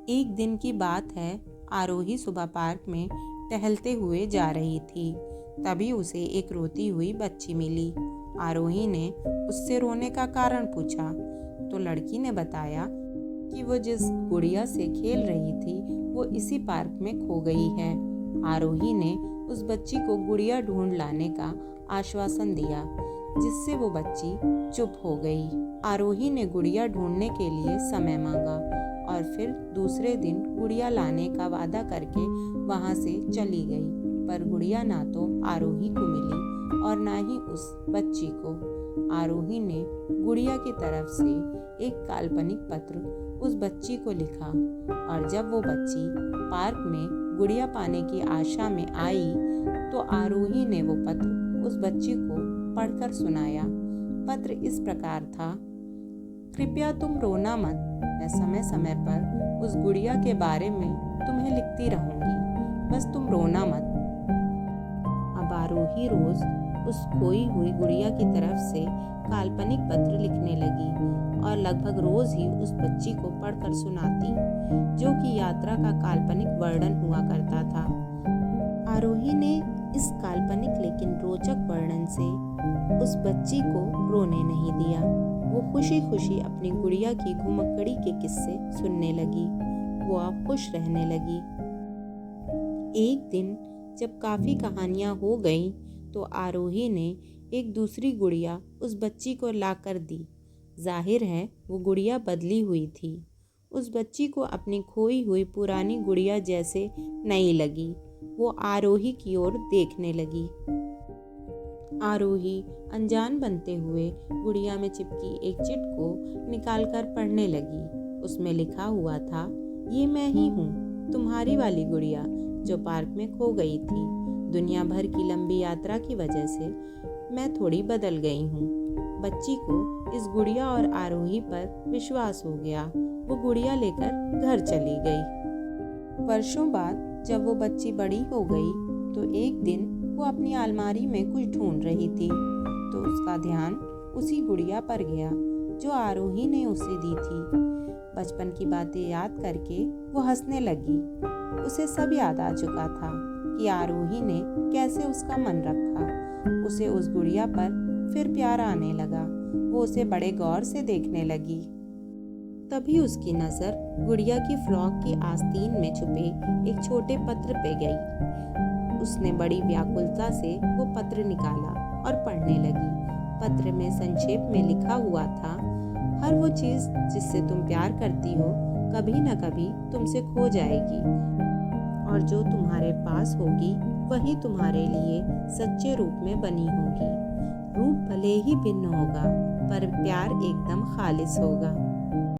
एक दिन की बात है, आरोही सुबह पार्क में टहलते हुए जा रही थी। तभी उसे एक रोती हुई बच्ची मिली। आरोही ने उससे रोने का कारण पूछा तो लड़की ने बताया कि वो जिस गुड़िया से खेल रही थी वो इसी पार्क में खो गई है। आरोही ने उस बच्ची को गुड़िया ढूंढ लाने का आश्वासन दिया, जिससे वो बच्ची चुप हो गई। आरोही ने गुड़िया ढूंढने के लिए समय मांगा और फिर दूसरे दिन गुड़िया लाने का वादा करके वहां से चली गई। पर गुड़िया ना तो आरोही को मिली और ना ही उस बच्ची को। आरोही ने गुड़िया की तरफ से एक काल्पनिक पत्र उस बच्ची को लिखा और जब वो बच्ची पार्क में गुड़िया पाने की आशा में आई तो आरोही ने वो पत्र उस बच्ची को पढ़कर सुनाया। पत्र इस प्रकार था, कृपया तुम रोना मत, मैं समय समय पर उस गुड़िया के बारे में तुम्हें लिखती रहूंगी, बस तुम रोना मत। अब आरोही रोज उस खोई हुई गुड़िया की तरफ से काल्पनिक पत्र लिखने लगी और लगभग रोज ही उस बच्ची को पढ़कर सुनाती, जो कि यात्रा का काल्पनिक वर्णन हुआ करता था। आरोही ने इस काल्पनिक लेकिन रोचक वर्णन से उस बच्ची को रोने नहीं दिया। वो खुशी खुशी अपनी गुड़िया की घुमक्कड़ी के किस्से सुनने लगी। वो अब खुश रहने लगी। एक दिन जब काफी कहानियां हो गईं, तो आरोही ने एक दूसरी गुड़िया उस बच्ची को लाकर दी। जाहिर है वो गुड़िया बदली हुई थी। उस बच्ची को अपनी खोई हुई पुरानी गुड़िया जैसे नई लगी। वो आरोही की ओर देखने लगी। आरोही अनजान बनते हुए गुड़िया में चिपकी एक चिट को निकालकर पढ़ने लगी। उसमें लिखा हुआ था, ये मैं ही हूँ, तुम्हारी वाली गुड़िया जो पार्क में खो गई थी। दुनिया भर की लंबी यात्रा की वजह से मैं थोड़ी बदल गई हूँ। बच्ची को इस गुड़िया और आरोही पर विश्वास हो गया। वो गुड़िया लेकर घर चली गई। वर्षों बाद जब वो बच्ची बड़ी हो गई तो एक दिन वो अपनी अलमारी में कुछ ढूंढ रही थी तो उसका ध्यान उसी गुड़िया पर गया जो आरोही ने उसे दी थी। बचपन की बातें याद करके वो हंसने लगी। उसे सब याद आ चुका था कि आरोही ने कैसे उसका मन रखा। उसे उस गुड़िया पर फिर प्यार आने लगा। वो उसे बड़े गौर से देखने लगी। तभी उसकी नज़र गुड़िया की फ्रॉक की आस्तीन में छुपे एक छोटे पत्र पे गई। उसने बड़ी व्याकुलता से वो पत्र निकाला और पढ़ने लगी। पत्र में संक्षेप में लिखा हुआ था, हर वो चीज़ जिससे तुम प्यार करती हो कभी न कभी तुमसे खो जाएगी और जो तुम्हारे पास होगी वही तुम्हारे लिए सच्चे रूप में बनी होगी। रूप भले ही भिन्न होगा पर प्यार एकदम खालिस होगा।